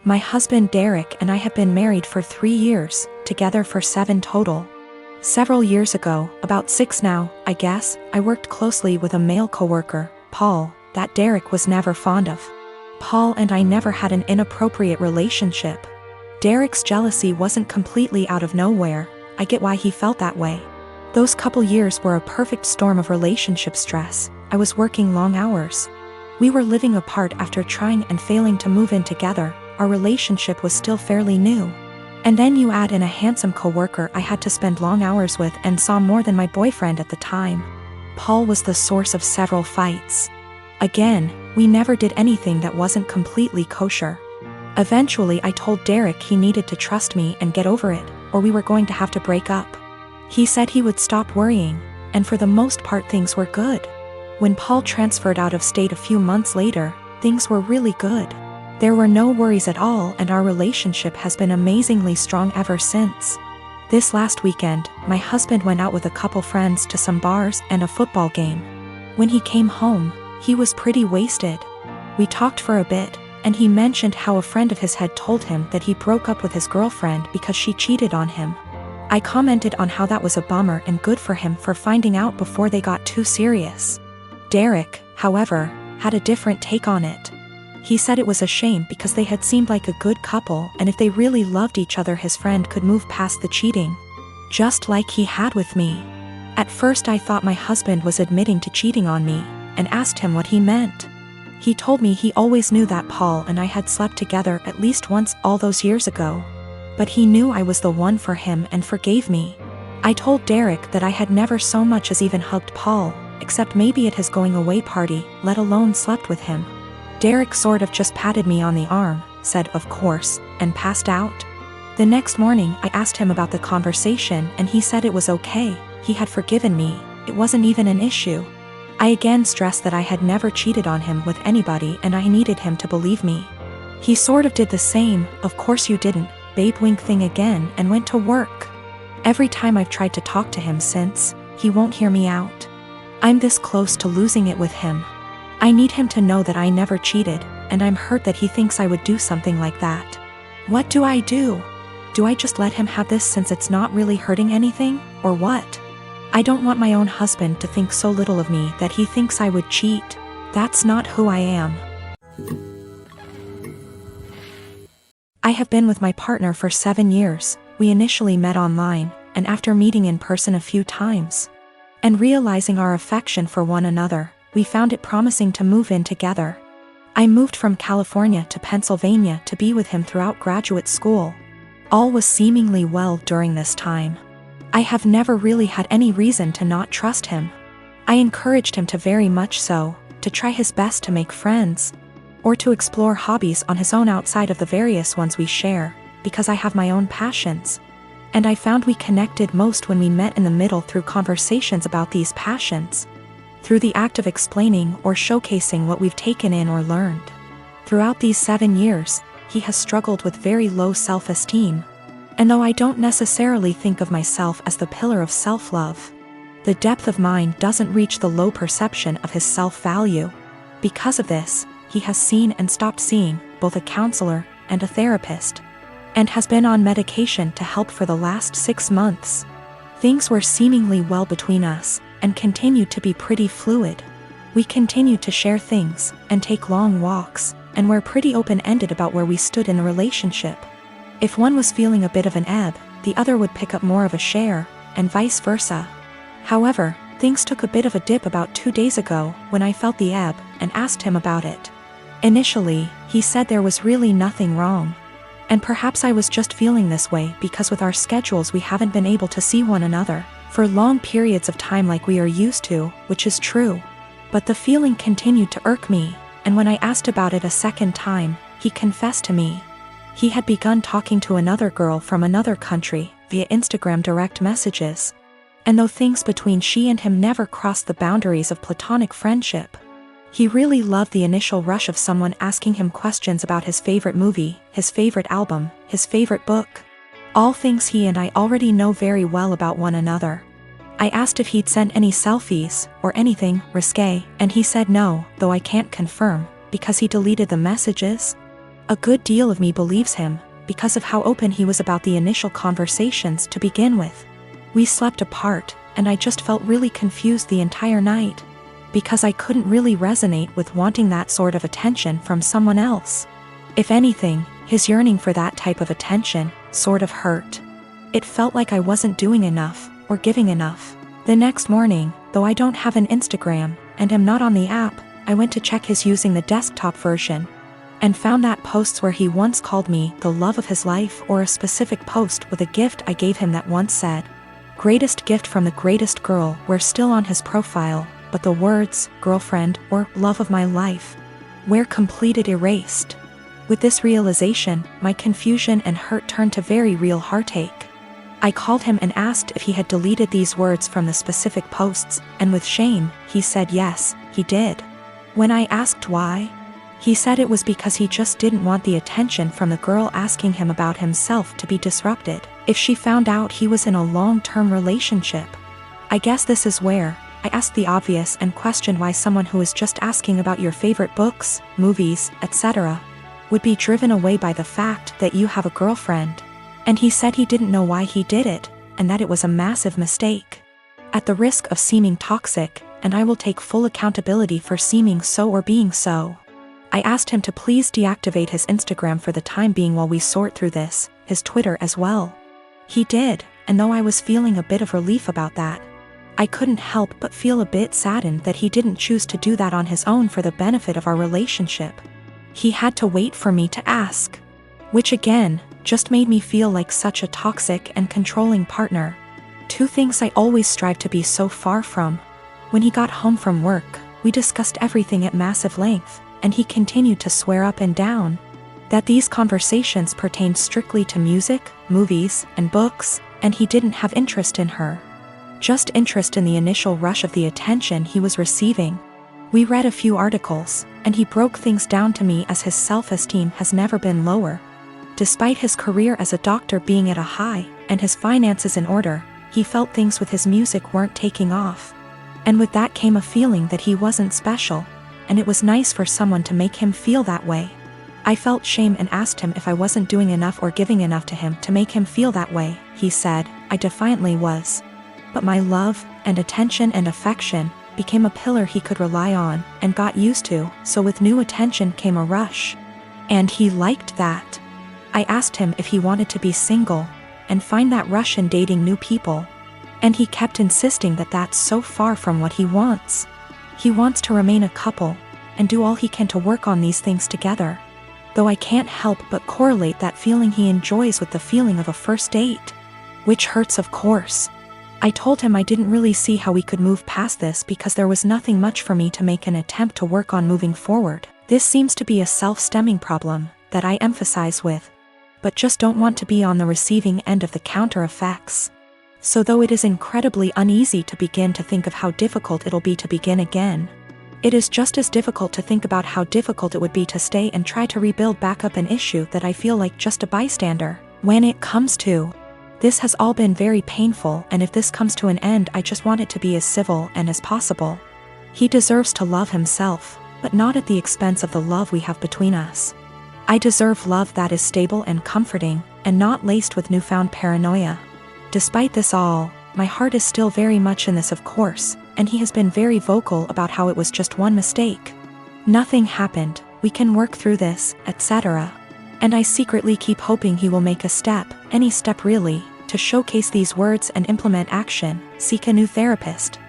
My husband Derek and I have been married for 3 years, together for 7 total. Several years ago, about 6 now, I guess, I worked closely with a male coworker, Paul, that Derek was never fond of. Paul and I never had an inappropriate relationship. Derek's jealousy wasn't completely out of nowhere. I get why he felt that way. Those couple years were a perfect storm of relationship stress. I was working long hours. We were living apart after trying and failing to move in together. Our relationship was still fairly new. And then you add in a handsome coworker I had to spend long hours with and saw more than my boyfriend at the time. Paul was the source of several fights. Again, we never did anything that wasn't completely kosher. Eventually I told Derek he needed to trust me and get over it, or we were going to have to break up. He said he would stop worrying, and for the most part things were good. When Paul transferred out of state a few months later, things were really good. There were no worries at all, and our relationship has been amazingly strong ever since. This last weekend, my husband went out with a couple friends to some bars and a football game. When he came home, he was pretty wasted. We talked for a bit, and he mentioned how a friend of his had told him that he broke up with his girlfriend because she cheated on him. I commented on how that was a bummer and good for him for finding out before they got too serious. Derek, however, had a different take on it. He said it was a shame because they had seemed like a good couple, and if they really loved each other his friend could move past the cheating. Just like he had with me. At first I thought my husband was admitting to cheating on me, and asked him what he meant. He told me he always knew that Paul and I had slept together at least once all those years ago. But he knew I was the one for him and forgave me. I told Derek that I had never so much as even hugged Paul, except maybe at his going away party, let alone slept with him. Derek sort of just patted me on the arm, said of course, and passed out. The next morning I asked him about the conversation and he said it was okay, he had forgiven me, it wasn't even an issue. I again stressed that I had never cheated on him with anybody and I needed him to believe me. He sort of did the same, of course you didn't, babe wink thing again, and went to work. Every time I've tried to talk to him since, he won't hear me out. I'm this close to losing it with him. I need him to know that I never cheated, and I'm hurt that he thinks I would do something like that. What do I do? Do I just let him have this since it's not really hurting anything, or what? I don't want my own husband to think so little of me that he thinks I would cheat. That's not who I am. I have been with my partner for 7 years. We initially met online, and after meeting in person a few times, and realizing our affection for one another, we found it promising to move in together. I moved from California to Pennsylvania to be with him throughout graduate school. All was seemingly well during this time. I have never really had any reason to not trust him. I encouraged him to very much so, to try his best to make friends, or to explore hobbies on his own outside of the various ones we share, because I have my own passions. And I found we connected most when we met in the middle through conversations about these passions. Through the act of explaining or showcasing what we've taken in or learned. Throughout these 7 years, he has struggled with very low self-esteem. And though I don't necessarily think of myself as the pillar of self-love, the depth of mine doesn't reach the low perception of his self-value. Because of this, he has seen and stopped seeing both a counselor and a therapist, and has been on medication to help for the last 6 months. Things were seemingly well between us, and continued to be pretty fluid. We continued to share things, and take long walks, and were pretty open-ended about where we stood in the relationship. If one was feeling a bit of an ebb, the other would pick up more of a share, and vice versa. However, things took a bit of a dip about 2 days ago when I felt the ebb, and asked him about it. Initially, he said there was really nothing wrong. And perhaps I was just feeling this way because with our schedules we haven't been able to see one another for long periods of time like we are used to, which is true. But the feeling continued to irk me, and when I asked about it a second time, he confessed to me. He had begun talking to another girl from another country via Instagram direct messages. And though things between she and him never crossed the boundaries of platonic friendship, he really loved the initial rush of someone asking him questions about his favorite movie, his favorite album, his favorite book. All things he and I already know very well about one another. I asked if he'd sent any selfies, or anything risque, and he said no, though I can't confirm, because he deleted the messages. A good deal of me believes him, because of how open he was about the initial conversations to begin with. We slept apart, and I just felt really confused the entire night, because I couldn't really resonate with wanting that sort of attention from someone else. If anything, his yearning for that type of attention sort of hurt. It felt like I wasn't doing enough, or giving enough. The next morning, though I don't have an Instagram, and am not on the app, I went to check his using the desktop version, and found that posts where he once called me the love of his life, or a specific post with a gift I gave him that once said, "Greatest gift from the greatest girl," were still on his profile, but the words, girlfriend, or love of my life, were completed erased. With this realization, my confusion and hurt turned to very real heartache. I called him and asked if he had deleted these words from the specific posts, and with shame, he said yes, he did. When I asked why, he said it was because he just didn't want the attention from the girl asking him about himself to be disrupted if she found out he was in a long-term relationship. I guess this is where I asked the obvious and questioned why someone who is just asking about your favorite books, movies, etc., would be driven away by the fact that you have a girlfriend. And he said he didn't know why he did it, and that it was a massive mistake. At the risk of seeming toxic, and I will take full accountability for seeming so or being so, I asked him to please deactivate his Instagram for the time being while we sort through this, his Twitter as well. He did, and though I was feeling a bit of relief about that, I couldn't help but feel a bit saddened that he didn't choose to do that on his own for the benefit of our relationship. He had to wait for me to ask, which again, just made me feel like such a toxic and controlling partner. Two things I always strive to be so far from. When he got home from work, we discussed everything at massive length, and he continued to swear up and down that these conversations pertained strictly to music, movies, and books, and he didn't have interest in her. Just interest in the initial rush of the attention he was receiving. We read a few articles, and he broke things down to me as his self-esteem has never been lower. Despite his career as a doctor being at a high, and his finances in order, he felt things with his music weren't taking off. And with that came a feeling that he wasn't special, and it was nice for someone to make him feel that way. I felt shame and asked him if I wasn't doing enough or giving enough to him to make him feel that way. He said, I defiantly was. But my love, and attention and affection, became a pillar he could rely on, and got used to, so with new attention came a rush. And he liked that. I asked him if he wanted to be single, and find that rush in dating new people. And he kept insisting that that's so far from what he wants. He wants to remain a couple, and do all he can to work on these things together. Though I can't help but correlate that feeling he enjoys with the feeling of a first date. Which hurts, of course. I told him I didn't really see how we could move past this because there was nothing much for me to make an attempt to work on moving forward. This seems to be a self-stemming problem that I emphasize with, but just don't want to be on the receiving end of the counter effects. So though it is incredibly uneasy to begin to think of how difficult it'll be to begin again, it is just as difficult to think about how difficult it would be to stay and try to rebuild back up an issue that I feel like just a bystander. When it comes to this has all been very painful, and if this comes to an end, I just want it to be as civil and as possible. He deserves to love himself, but not at the expense of the love we have between us. I deserve love that is stable and comforting, and not laced with newfound paranoia. Despite this all, my heart is still very much in this, of course, and he has been very vocal about how it was just one mistake. Nothing happened, we can work through this, etc. And I secretly keep hoping he will make a step, any step really, to showcase these words and implement action, seek a new therapist.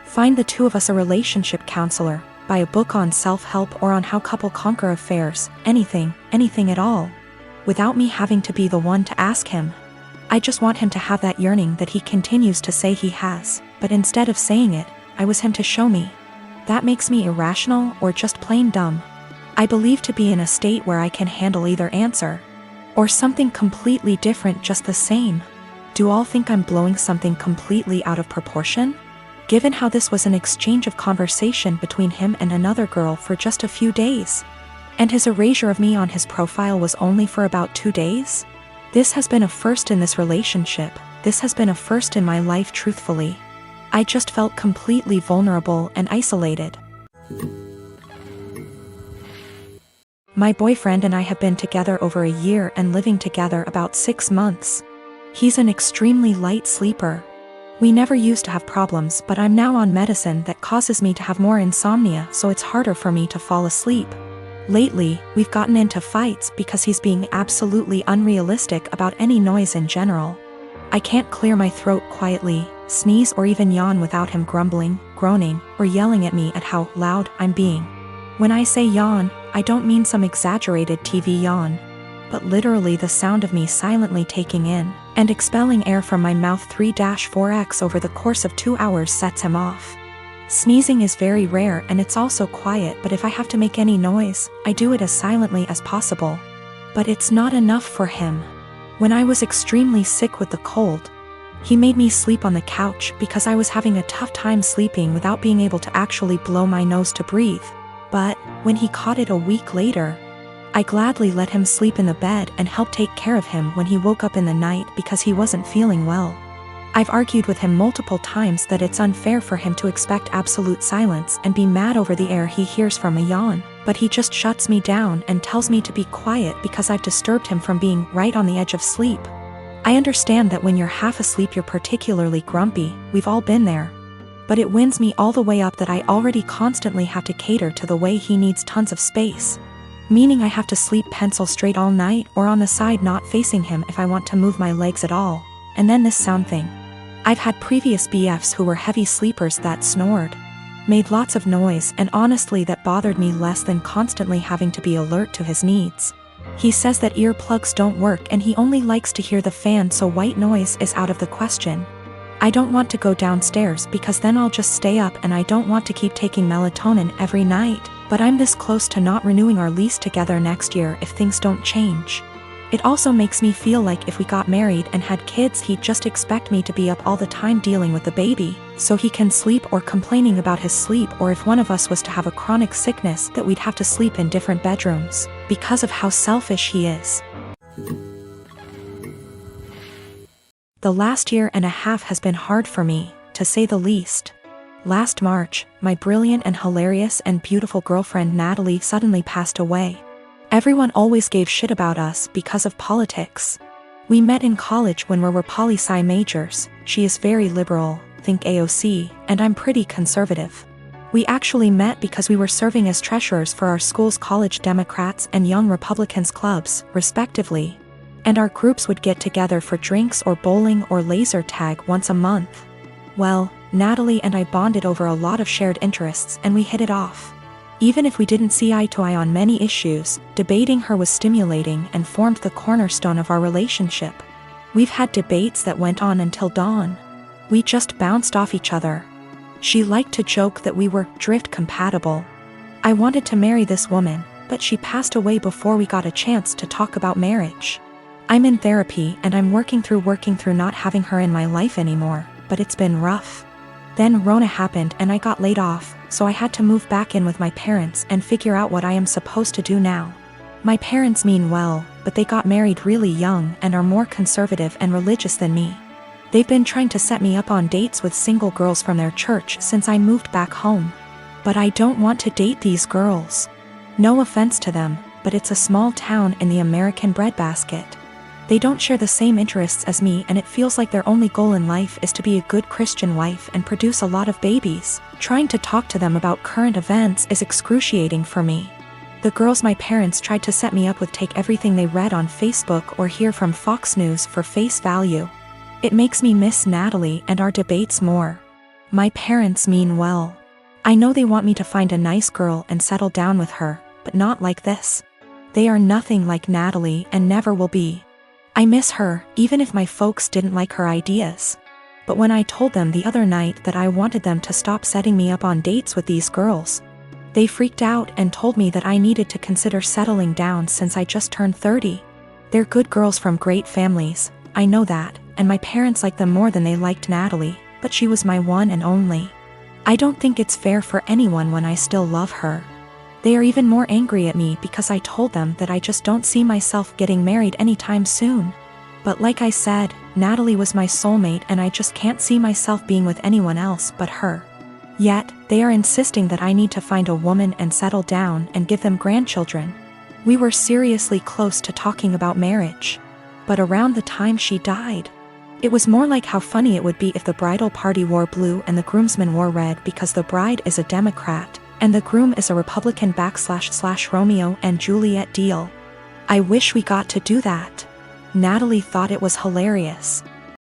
Find the two of us a relationship counselor, buy a book on self-help or on how couple conquer affairs, anything at all. Without me having to be the one to ask him. I just want him to have that yearning that he continues to say he has, but instead of saying it, I was him to show me. That makes me irrational or just plain dumb. I believe to be in a state where I can handle either answer, or something completely different just the same. Do all think I'm blowing something completely out of proportion? Given how this was an exchange of conversation between him and another girl for just a few days, and his erasure of me on his profile was only for about 2 days? This has been a first in this relationship, this has been a first in my life, truthfully. I just felt completely vulnerable and isolated. My boyfriend and I have been together over a year and living together about 6 months. He's an extremely light sleeper. We never used to have problems, but I'm now on medicine that causes me to have more insomnia, so it's harder for me to fall asleep. Lately, we've gotten into fights because he's being absolutely unrealistic about any noise in general. I can't clear my throat quietly, sneeze or even yawn without him grumbling, groaning, or yelling at me at how loud I'm being. When I say yawn, I don't mean some exaggerated TV yawn, but literally the sound of me silently taking in and expelling air from my mouth 3-4x over the course of 2 hours sets him off. Sneezing is very rare and it's also quiet, but if I have to make any noise, I do it as silently as possible. But it's not enough for him. When I was extremely sick with the cold, he made me sleep on the couch because I was having a tough time sleeping without being able to actually blow my nose to breathe. But when he caught it a week later, I gladly let him sleep in the bed and helped take care of him when he woke up in the night because he wasn't feeling well. I've argued with him multiple times that it's unfair for him to expect absolute silence and be mad over the air he hears from a yawn, but he just shuts me down and tells me to be quiet because I've disturbed him from being right on the edge of sleep. I understand that when you're half asleep you're particularly grumpy, we've all been there. But it winds me all the way up that I already constantly have to cater to the way he needs tons of space. Meaning I have to sleep pencil straight all night or on the side not facing him if I want to move my legs at all. And then this sound thing. I've had previous BFs who were heavy sleepers that snored, made lots of noise, and honestly that bothered me less than constantly having to be alert to his needs. He says that earplugs don't work and he only likes to hear the fan, so white noise is out of the question. I don't want to go downstairs because then I'll just stay up, and I don't want to keep taking melatonin every night, but I'm this close to not renewing our lease together next year if things don't change. It also makes me feel like if we got married and had kids he'd just expect me to be up all the time dealing with the baby, so he can sleep, or complaining about his sleep, or if one of us was to have a chronic sickness that we'd have to sleep in different bedrooms, because of how selfish he is. The last year and a half has been hard for me, to say the least. Last March, my brilliant and hilarious and beautiful girlfriend Natalie suddenly passed away. Everyone always gave shit about us because of politics. We met in college when we were poli-sci majors. She is very liberal, think AOC, and I'm pretty conservative. We actually met because we were serving as treasurers for our school's College Democrats and Young Republicans clubs, respectively. And our groups would get together for drinks or bowling or laser tag once a month. Well, Natalie and I bonded over a lot of shared interests and we hit it off. Even if we didn't see eye to eye on many issues, debating her was stimulating and formed the cornerstone of our relationship. We've had debates that went on until dawn. We just bounced off each other. She liked to joke that we were drift compatible. I wanted to marry this woman, but she passed away before we got a chance to talk about marriage. I'm in therapy and I'm working through not having her in my life anymore, but it's been rough. Then Rona happened and I got laid off, so I had to move back in with my parents and figure out what I am supposed to do now. My parents mean well, but they got married really young and are more conservative and religious than me. They've been trying to set me up on dates with single girls from their church since I moved back home. But I don't want to date these girls. No offense to them, but it's a small town in the American breadbasket. They don't share the same interests as me and it feels like their only goal in life is to be a good Christian wife and produce a lot of babies. Trying to talk to them about current events is excruciating for me. The girls my parents tried to set me up with take everything they read on Facebook or hear from Fox News for face value. It makes me miss Natalie and our debates more. My parents mean well. I know they want me to find a nice girl and settle down with her, but not like this. They are nothing like Natalie and never will be. I miss her, even if my folks didn't like her ideas. But when I told them the other night that I wanted them to stop setting me up on dates with these girls, they freaked out and told me that I needed to consider settling down since I just turned 30. They're good girls from great families, I know that, and my parents like them more than they liked Natalie, but she was my one and only. I don't think it's fair for anyone when I still love her. They are even more angry at me because I told them that I just don't see myself getting married anytime soon. But like I said, Natalie was my soulmate and I just can't see myself being with anyone else but her. Yet, they are insisting that I need to find a woman and settle down and give them grandchildren. We were seriously close to talking about marriage. But around the time she died, it was more like how funny it would be if the bridal party wore blue and the groomsmen wore red because the bride is a Democrat, and the groom is a Republican / Romeo and Juliet deal. I wish we got to do that. Natalie thought it was hilarious.